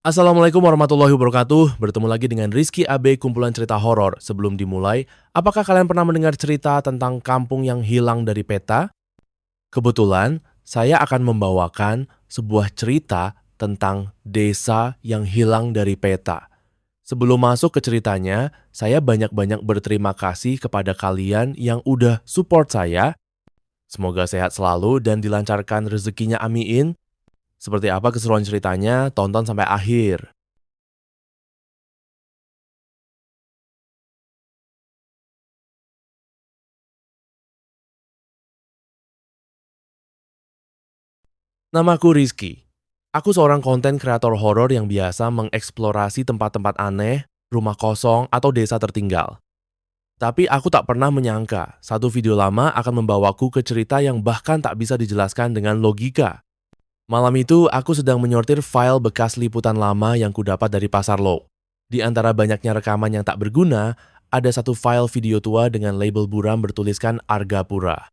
Assalamualaikum warahmatullahi wabarakatuh. Bertemu lagi dengan Rizky AB kumpulan cerita horor. Sebelum dimulai, apakah kalian pernah mendengar cerita tentang kampung yang hilang dari peta? Kebetulan, saya akan membawakan sebuah cerita tentang desa yang hilang dari peta. Sebelum masuk ke ceritanya, saya banyak-banyak berterima kasih kepada kalian yang udah support saya. Semoga sehat selalu dan dilancarkan rezekinya, amin. Seperti apa keseruan ceritanya? Tonton sampai akhir. Namaku Rizky. Aku seorang konten kreator horor yang biasa mengeksplorasi tempat-tempat aneh, rumah kosong, atau desa tertinggal. Tapi aku tak pernah menyangka satu video lama akan membawaku ke cerita yang bahkan tak bisa dijelaskan dengan logika. Malam itu aku sedang menyortir file bekas liputan lama yang kudapat dari pasar Low. Di antara banyaknya rekaman yang tak berguna, ada satu file video tua dengan label buram bertuliskan Argapura.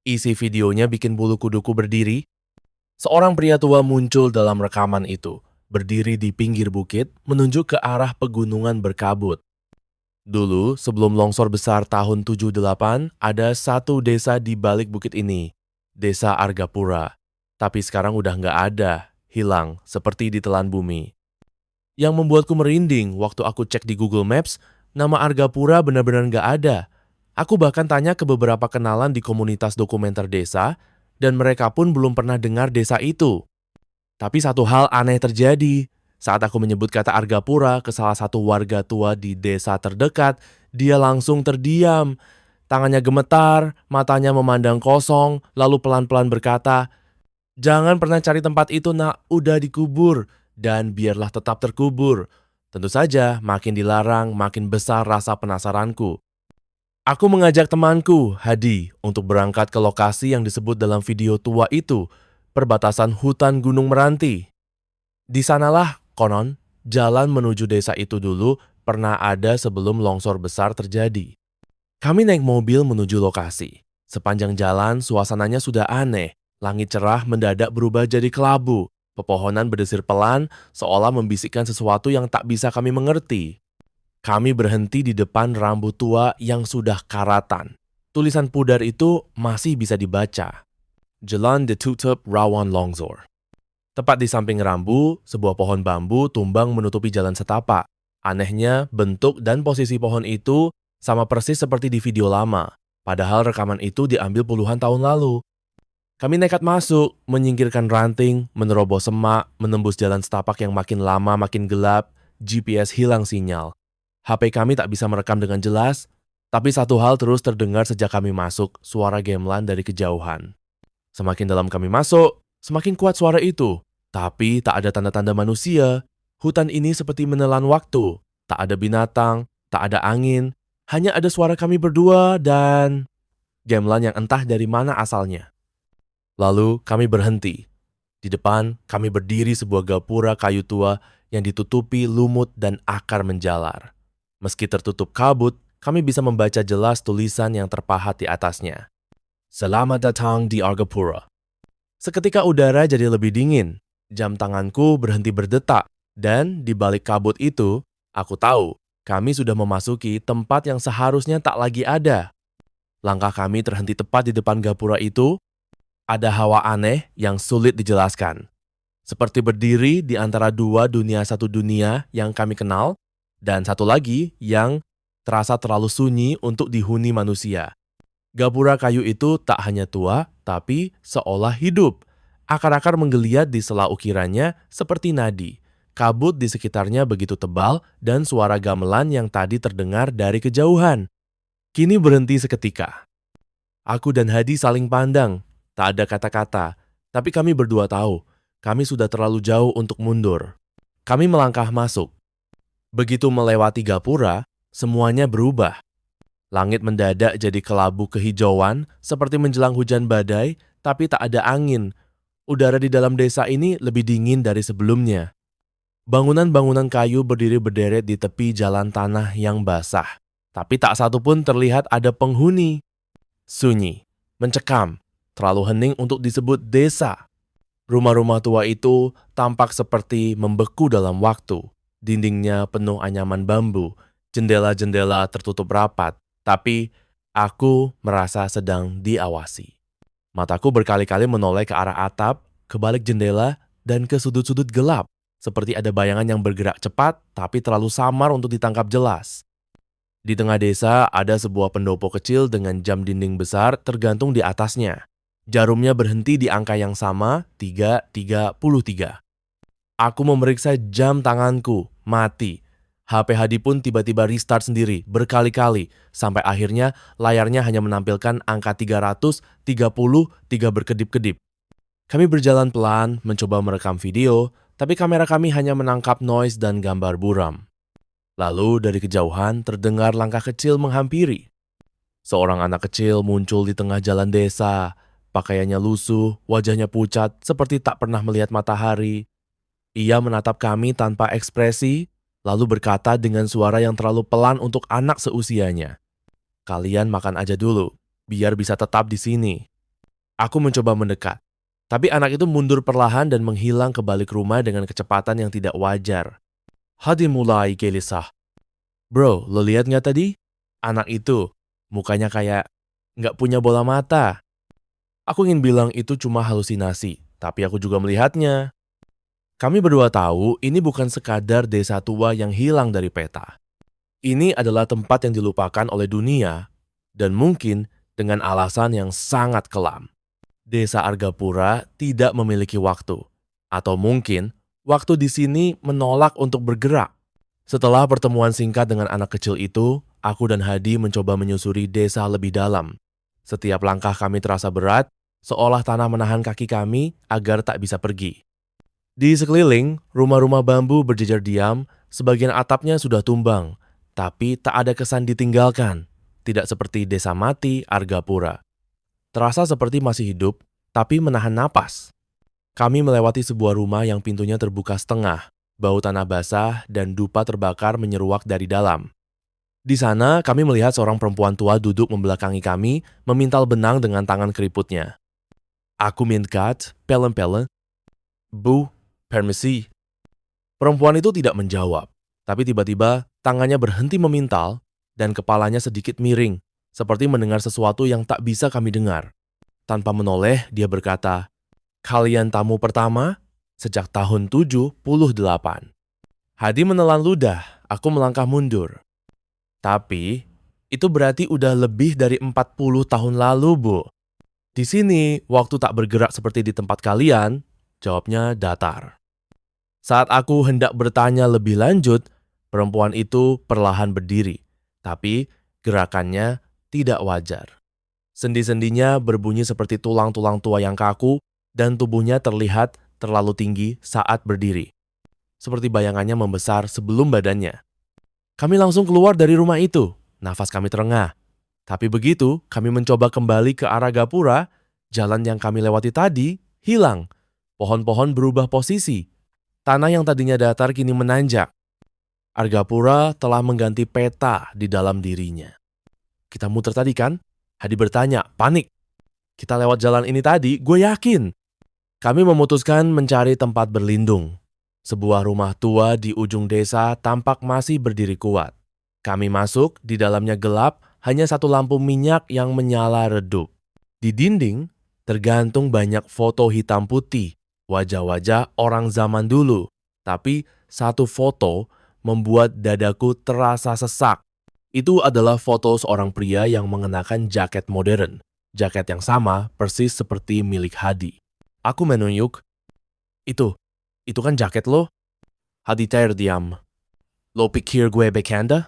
Isi videonya bikin bulu kuduku berdiri. Seorang pria tua muncul dalam rekaman itu, berdiri di pinggir bukit, menunjuk ke arah pegunungan berkabut. Dulu, sebelum longsor besar tahun 78, ada satu desa di balik bukit ini, Desa Argapura. Tapi sekarang udah nggak ada, hilang, seperti ditelan bumi. Yang membuatku merinding waktu aku cek di Google Maps, nama Argapura benar-benar nggak ada. Aku bahkan tanya ke beberapa kenalan di komunitas dokumenter desa, dan mereka pun belum pernah dengar desa itu. Tapi satu hal aneh terjadi. Saat aku menyebut kata Argapura ke salah satu warga tua di desa terdekat, dia langsung terdiam. Tangannya gemetar, matanya memandang kosong, lalu pelan-pelan berkata, "Jangan pernah cari tempat itu, nak, udah dikubur. Dan biarlah tetap terkubur." Tentu saja, makin dilarang, makin besar rasa penasaranku. Aku mengajak temanku, Hadi, untuk berangkat ke lokasi yang disebut dalam video tua itu, perbatasan hutan Gunung Meranti. Di sanalah, konon, jalan menuju desa itu dulu pernah ada sebelum longsor besar terjadi. Kami naik mobil menuju lokasi. Sepanjang jalan, suasananya sudah aneh. Langit cerah mendadak berubah jadi kelabu. Pepohonan berdesir pelan, seolah membisikkan sesuatu yang tak bisa kami mengerti. Kami berhenti di depan rambut tua yang sudah karatan. Tulisan pudar itu masih bisa dibaca. Jalan ditutup rawan longsor. Tepat di samping rambu, sebuah pohon bambu tumbang menutupi jalan setapak. Anehnya, bentuk dan posisi pohon itu sama persis seperti di video lama. Padahal rekaman itu diambil puluhan tahun lalu. Kami nekat masuk, menyingkirkan ranting, menerobos semak, menembus jalan setapak yang makin lama makin gelap. GPS hilang sinyal. HP kami tak bisa merekam dengan jelas, tapi satu hal terus terdengar sejak kami masuk, suara gamelan dari kejauhan. Semakin dalam kami masuk, semakin kuat suara itu. Tapi tak ada tanda-tanda manusia. Hutan ini seperti menelan waktu. Tak ada binatang, tak ada angin. Hanya ada suara kami berdua dan gamelan yang entah dari mana asalnya. Lalu kami berhenti. Di depan kami berdiri sebuah gapura kayu tua yang ditutupi lumut dan akar menjalar. Meski tertutup kabut, kami bisa membaca jelas tulisan yang terpahat di atasnya. Selamat datang di Argapura. Seketika udara jadi lebih dingin. Jam tanganku berhenti berdetak. Dan di balik kabut itu, aku tahu kami sudah memasuki tempat yang seharusnya tak lagi ada. Langkah kami terhenti tepat di depan gapura itu. Ada hawa aneh yang sulit dijelaskan. Seperti berdiri di antara dua dunia, satu dunia yang kami kenal, dan satu lagi yang terasa terlalu sunyi untuk dihuni manusia. Gapura kayu itu tak hanya tua, tapi seolah hidup. Akar-akar menggeliat di sela ukirannya seperti nadi. Kabut di sekitarnya begitu tebal dan suara gamelan yang tadi terdengar dari kejauhan. Kini berhenti seketika. Aku dan Hadi saling pandang. Tak ada kata-kata, tapi kami berdua tahu, kami sudah terlalu jauh untuk mundur. Kami melangkah masuk. Begitu melewati gapura, semuanya berubah. Langit mendadak jadi kelabu kehijauan, seperti menjelang hujan badai, tapi tak ada angin. Udara di dalam desa ini lebih dingin dari sebelumnya. Bangunan-bangunan kayu berdiri berderet di tepi jalan tanah yang basah. Tapi tak satu pun terlihat ada penghuni. Sunyi, mencekam, terlalu hening untuk disebut desa. Rumah-rumah tua itu tampak seperti membeku dalam waktu. Dindingnya penuh anyaman bambu, jendela-jendela tertutup rapat, tapi aku merasa sedang diawasi. Mataku berkali-kali menoleh ke arah atap, ke balik jendela, dan ke sudut-sudut gelap, seperti ada bayangan yang bergerak cepat tapi terlalu samar untuk ditangkap jelas. Di tengah desa ada sebuah pendopo kecil dengan jam dinding besar tergantung di atasnya. Jarumnya berhenti di angka yang sama, 3:33. Aku memeriksa jam tanganku, mati. HP Hadi pun tiba-tiba restart sendiri, berkali-kali, sampai akhirnya layarnya hanya menampilkan angka 333 berkedip-kedip. Kami berjalan pelan, mencoba merekam video, tapi kamera kami hanya menangkap noise dan gambar buram. Lalu dari kejauhan terdengar langkah kecil menghampiri. Seorang anak kecil muncul di tengah jalan desa. Pakaiannya lusuh, wajahnya pucat seperti tak pernah melihat matahari. Ia menatap kami tanpa ekspresi, lalu berkata dengan suara yang terlalu pelan untuk anak seusianya. "Kalian makan aja dulu, biar bisa tetap di sini." Aku mencoba mendekat, tapi anak itu mundur perlahan dan menghilang ke balik rumah dengan kecepatan yang tidak wajar. Hadi mulai gelisah. "Bro, lo lihat nggak tadi? Anak itu, mukanya kayak nggak punya bola mata." Aku ingin bilang itu cuma halusinasi, tapi aku juga melihatnya. Kami berdua tahu ini bukan sekadar desa tua yang hilang dari peta. Ini adalah tempat yang dilupakan oleh dunia, dan mungkin dengan alasan yang sangat kelam. Desa Argapura tidak memiliki waktu, atau mungkin waktu di sini menolak untuk bergerak. Setelah pertemuan singkat dengan anak kecil itu, aku dan Hadi mencoba menyusuri desa lebih dalam. Setiap langkah kami terasa berat, seolah tanah menahan kaki kami agar tak bisa pergi. Di sekeliling, rumah-rumah bambu berjejer diam, sebagian atapnya sudah tumbang, tapi tak ada kesan ditinggalkan. Tidak seperti desa mati Argapura. Terasa seperti masih hidup, tapi menahan napas. Kami melewati sebuah rumah yang pintunya terbuka setengah, bau tanah basah dan dupa terbakar menyeruak dari dalam. Di sana, kami melihat seorang perempuan tua duduk membelakangi kami, memintal benang dengan tangan keriputnya. Aku minta, pelen-pelen. "Bu, permisi." Perempuan itu tidak menjawab, tapi tiba-tiba tangannya berhenti memintal dan kepalanya sedikit miring, seperti mendengar sesuatu yang tak bisa kami dengar. Tanpa menoleh, dia berkata, "Kalian tamu pertama? Sejak tahun 78. Hadi menelan ludah, aku melangkah mundur. "Tapi, itu berarti udah lebih dari 40 tahun lalu, Bu." "Di sini, waktu tak bergerak seperti di tempat kalian," jawabnya datar. Saat aku hendak bertanya lebih lanjut, perempuan itu perlahan berdiri, tapi gerakannya tidak wajar. Sendi-sendinya berbunyi seperti tulang-tulang tua yang kaku, dan tubuhnya terlihat terlalu tinggi saat berdiri. Seperti bayangannya membesar sebelum badannya. Kami langsung keluar dari rumah itu, nafas kami terengah. Tapi begitu kami mencoba kembali ke arah Gapura, jalan yang kami lewati tadi hilang. Pohon-pohon berubah posisi. Tanah yang tadinya datar kini menanjak. Argapura telah mengganti peta di dalam dirinya. "Kita muter tadi kan?" Hadi bertanya, panik. "Kita lewat jalan ini tadi, gue yakin." Kami memutuskan mencari tempat berlindung. Sebuah rumah tua di ujung desa tampak masih berdiri kuat. Kami masuk, di dalamnya gelap, hanya satu lampu minyak yang menyala redup. Di dinding, tergantung banyak foto hitam putih, wajah-wajah orang zaman dulu. Tapi satu foto membuat dadaku terasa sesak. Itu adalah foto seorang pria yang mengenakan jaket modern. Jaket yang sama persis seperti milik Hadi. Aku menunjuk, Itu kan jaket lo?" Hadi terdiam. "Lo pikir gue bercanda?"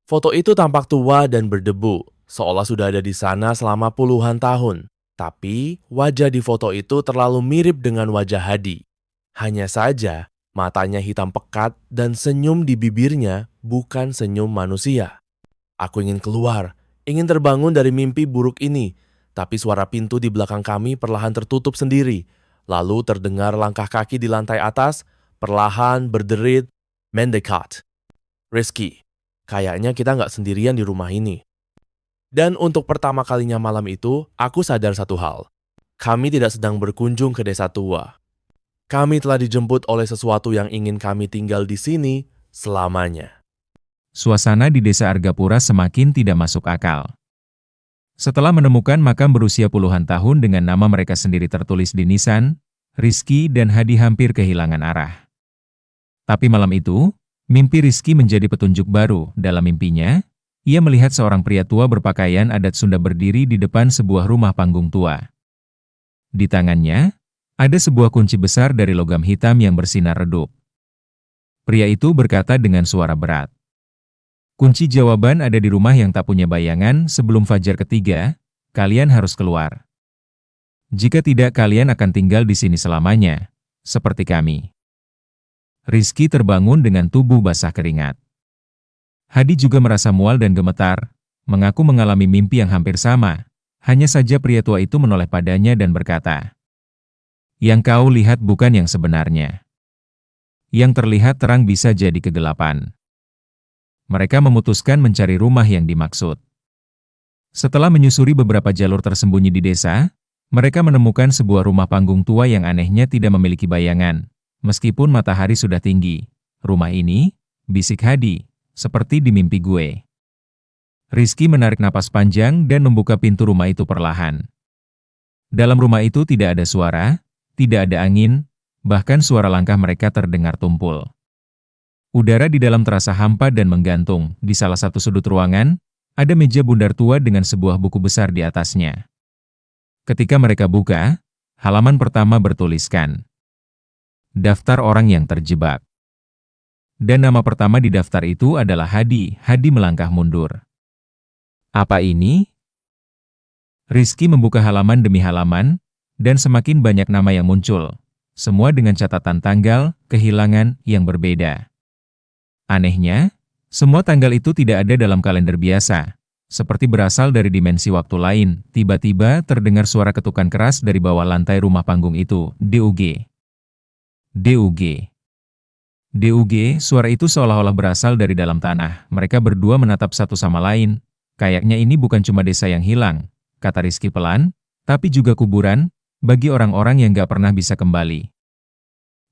Foto itu tampak tua dan berdebu, seolah sudah ada di sana selama puluhan tahun. Tapi wajah di foto itu terlalu mirip dengan wajah Hadi. Hanya saja, matanya hitam pekat dan senyum di bibirnya bukan senyum manusia. Aku ingin keluar, ingin terbangun dari mimpi buruk ini, tapi suara pintu di belakang kami perlahan tertutup sendiri. Lalu terdengar langkah kaki di lantai atas, perlahan berderit, mendekat. "Rizky, kayaknya kita nggak sendirian di rumah ini." Dan untuk pertama kalinya malam itu, aku sadar satu hal. Kami tidak sedang berkunjung ke desa tua. Kami telah dijemput oleh sesuatu yang ingin kami tinggal di sini selamanya. Suasana di desa Argapura semakin tidak masuk akal. Setelah menemukan makam berusia puluhan tahun dengan nama mereka sendiri tertulis di nisan, Rizky dan Hadi hampir kehilangan arah. Tapi malam itu, mimpi Rizky menjadi petunjuk baru. Dalam mimpinya, ia melihat seorang pria tua berpakaian adat Sunda berdiri di depan sebuah rumah panggung tua. Di tangannya, ada sebuah kunci besar dari logam hitam yang bersinar redup. Pria itu berkata dengan suara berat, "Kunci jawaban ada di rumah yang tak punya bayangan. Sebelum fajar ketiga, kalian harus keluar. Jika tidak, kalian akan tinggal di sini selamanya, seperti kami." Rizky terbangun dengan tubuh basah keringat. Hadi juga merasa mual dan gemetar, mengaku mengalami mimpi yang hampir sama. Hanya saja pria tua itu menoleh padanya dan berkata, "Yang kau lihat bukan yang sebenarnya. Yang terlihat terang bisa jadi kegelapan." Mereka memutuskan mencari rumah yang dimaksud. Setelah menyusuri beberapa jalur tersembunyi di desa, mereka menemukan sebuah rumah panggung tua yang anehnya tidak memiliki bayangan. Meskipun matahari sudah tinggi, "Rumah ini," bisik Hadi, "seperti di mimpi gue." Rizky menarik napas panjang dan membuka pintu rumah itu perlahan. Dalam rumah itu tidak ada suara, tidak ada angin, bahkan suara langkah mereka terdengar tumpul. Udara di dalam terasa hampa dan menggantung. Di salah satu sudut ruangan, ada meja bundar tua dengan sebuah buku besar di atasnya. Ketika mereka buka, halaman pertama bertuliskan, "Daftar orang yang terjebak." Dan nama pertama di daftar itu adalah Hadi. Hadi melangkah mundur. Apa ini? Rizky membuka halaman demi halaman, dan semakin banyak nama yang muncul. Semua dengan catatan tanggal, kehilangan, yang berbeda. Anehnya, semua tanggal itu tidak ada dalam kalender biasa. Seperti berasal dari dimensi waktu lain. Tiba-tiba terdengar suara ketukan keras dari bawah lantai rumah panggung itu. DUG. DUG. DUG, suara itu seolah-olah berasal dari dalam tanah. Mereka berdua menatap satu sama lain. "Kayaknya ini bukan cuma desa yang hilang," kata Rizky pelan, "tapi juga kuburan, bagi orang-orang yang gak pernah bisa kembali."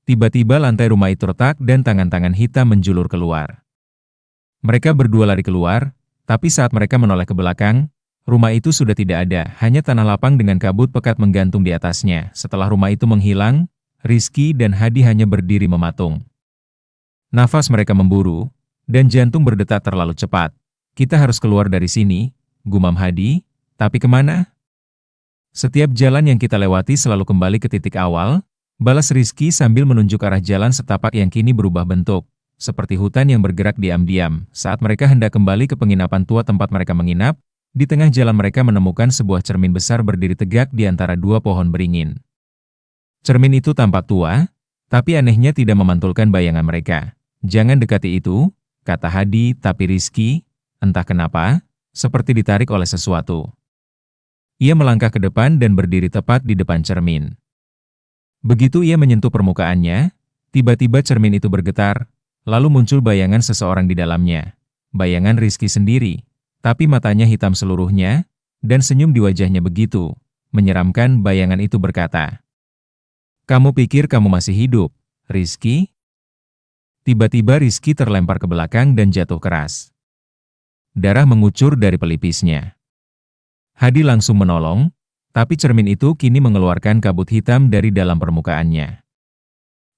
Tiba-tiba lantai rumah itu retak dan tangan-tangan hitam menjulur keluar. Mereka berdua lari keluar, tapi saat mereka menoleh ke belakang, rumah itu sudah tidak ada, hanya tanah lapang dengan kabut pekat menggantung di atasnya. Setelah rumah itu menghilang, Rizky dan Hadi hanya berdiri mematung. Nafas mereka memburu, dan jantung berdetak terlalu cepat. "Kita harus keluar dari sini," gumam Hadi, "tapi kemana?" "Setiap jalan yang kita lewati selalu kembali ke titik awal," balas Rizky sambil menunjuk arah jalan setapak yang kini berubah bentuk, seperti hutan yang bergerak diam-diam. Saat mereka hendak kembali ke penginapan tua tempat mereka menginap, di tengah jalan mereka menemukan sebuah cermin besar berdiri tegak di antara dua pohon beringin. Cermin itu tampak tua, tapi anehnya tidak memantulkan bayangan mereka. "Jangan dekati itu," kata Hadi, tapi Rizky, entah kenapa, seperti ditarik oleh sesuatu. Ia melangkah ke depan dan berdiri tepat di depan cermin. Begitu ia menyentuh permukaannya, tiba-tiba cermin itu bergetar, lalu muncul bayangan seseorang di dalamnya. Bayangan Rizky sendiri, tapi matanya hitam seluruhnya, dan senyum di wajahnya begitu menyeramkan. Bayangan itu berkata, "Kamu pikir kamu masih hidup, Rizky?" Tiba-tiba Rizky terlempar ke belakang dan jatuh keras. Darah mengucur dari pelipisnya. Hadi langsung menolong, tapi cermin itu kini mengeluarkan kabut hitam dari dalam permukaannya.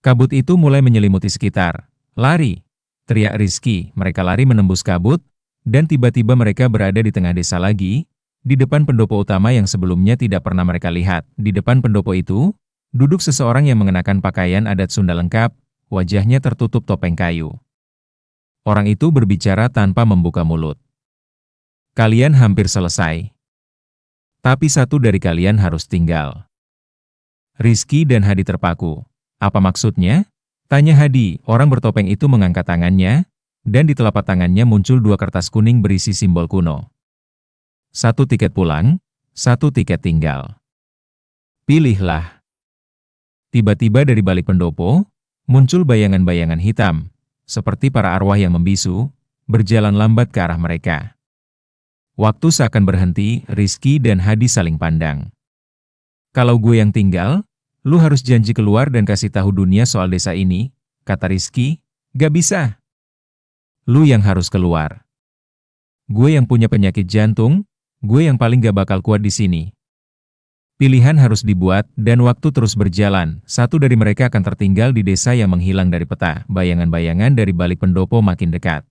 Kabut itu mulai menyelimuti sekitar. "Lari!" teriak Rizky. Mereka lari menembus kabut, dan tiba-tiba mereka berada di tengah desa lagi, di depan pendopo utama yang sebelumnya tidak pernah mereka lihat. Di depan pendopo itu, duduk seseorang yang mengenakan pakaian adat Sunda lengkap, wajahnya tertutup topeng kayu. Orang itu berbicara tanpa membuka mulut. "Kalian hampir selesai. Tapi satu dari kalian harus tinggal." Rizky dan Hadi terpaku. "Apa maksudnya?" tanya Hadi. Orang bertopeng itu mengangkat tangannya, dan di telapak tangannya muncul dua kertas kuning berisi simbol kuno. "Satu tiket pulang, satu tiket tinggal. Pilihlah." Tiba-tiba dari balik pendopo, muncul bayangan-bayangan hitam, seperti para arwah yang membisu, berjalan lambat ke arah mereka. Waktu seakan berhenti, Rizky dan Hadi saling pandang. "Kalau gue yang tinggal, Lu harus janji keluar dan kasih tahu dunia soal desa ini, kata Rizky. Gak bisa. Lu yang harus keluar. Gue yang punya penyakit jantung, gue yang paling gak bakal kuat di sini. Pilihan harus dibuat, dan waktu terus berjalan. Satu dari mereka akan tertinggal di desa yang menghilang dari peta. Bayangan-bayangan dari balik pendopo makin dekat.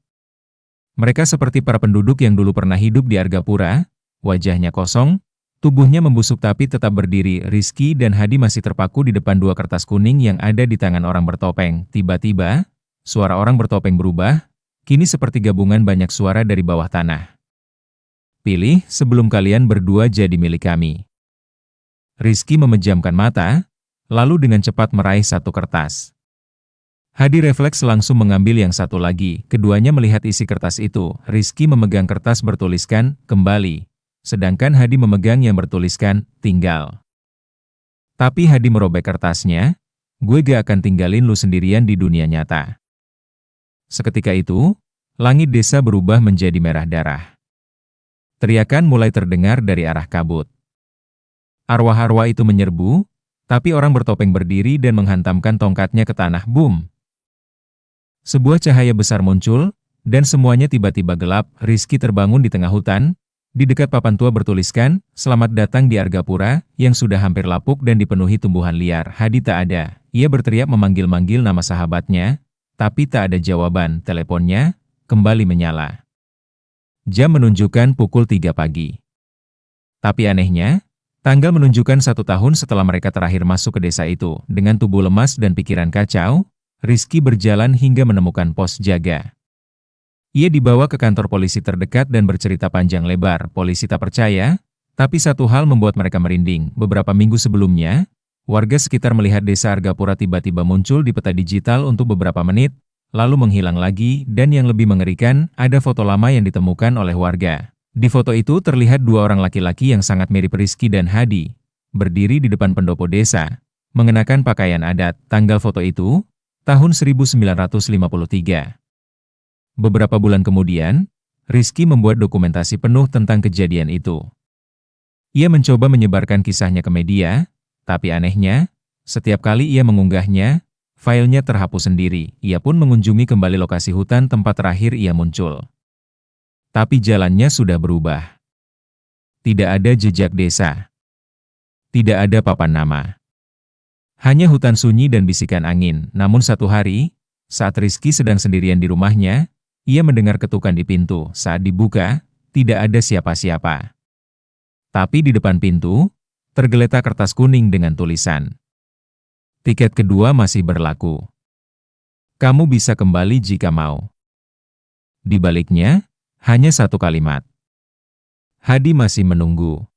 Mereka seperti para penduduk yang dulu pernah hidup di Argapura, wajahnya kosong, tubuhnya membusuk tapi tetap berdiri. Rizky dan Hadi masih terpaku di depan dua kertas kuning yang ada di tangan orang bertopeng. Tiba-tiba, suara orang bertopeng berubah, kini seperti gabungan banyak suara dari bawah tanah. Pilih sebelum kalian berdua jadi milik kami. Rizky memejamkan mata, lalu dengan cepat meraih satu kertas. Hadi refleks langsung mengambil yang satu lagi. Keduanya melihat isi kertas itu. Rizky memegang kertas bertuliskan, kembali. Sedangkan Hadi memegang yang bertuliskan, tinggal. Tapi Hadi merobek kertasnya, gue gak akan tinggalin lu sendirian di dunia nyata. Seketika itu, langit desa berubah menjadi merah darah. Teriakan mulai terdengar dari arah kabut. Arwah-arwah itu menyerbu, tapi orang bertopeng berdiri dan menghantamkan tongkatnya ke tanah. Boom! Sebuah cahaya besar muncul, dan semuanya tiba-tiba gelap. Rizky terbangun di tengah hutan. Di dekat papan tua bertuliskan, "Selamat datang di Argapura," yang sudah hampir lapuk dan dipenuhi tumbuhan liar. Hadi tak ada. Ia berteriak memanggil-manggil nama sahabatnya, tapi tak ada jawaban. Teleponnya kembali menyala. Jam menunjukkan pukul 3 pagi. Tapi anehnya, tanggal menunjukkan 1 tahun setelah mereka terakhir masuk ke desa itu. Dengan tubuh lemas dan pikiran kacau, Rizky berjalan hingga menemukan pos jaga. Ia dibawa ke kantor polisi terdekat dan bercerita panjang lebar. Polisi tak percaya, tapi satu hal membuat mereka merinding. Beberapa minggu sebelumnya, warga sekitar melihat desa Argapura tiba-tiba muncul di peta digital untuk beberapa menit, lalu menghilang lagi, dan yang lebih mengerikan, ada foto lama yang ditemukan oleh warga. Di foto itu terlihat dua orang laki-laki yang sangat mirip Rizky dan Hadi, berdiri di depan pendopo desa, mengenakan pakaian adat. Tanggal foto itu, tahun 1953. Beberapa bulan kemudian, Rizky membuat dokumentasi penuh tentang kejadian itu. Ia mencoba menyebarkan kisahnya ke media, tapi anehnya, setiap kali ia mengunggahnya, filenya terhapus sendiri. Ia pun mengunjungi kembali lokasi hutan tempat terakhir ia muncul. Tapi jalannya sudah berubah. Tidak ada jejak desa. Tidak ada papan nama. Hanya hutan sunyi dan bisikan angin. Namun satu hari, saat Rizky sedang sendirian di rumahnya, ia mendengar ketukan di pintu. Saat dibuka, tidak ada siapa-siapa. Tapi di depan pintu, tergeletak kertas kuning dengan tulisan, "Tiket kedua masih berlaku. Kamu bisa kembali jika mau." Di baliknya, hanya satu kalimat, "Hadi masih menunggu."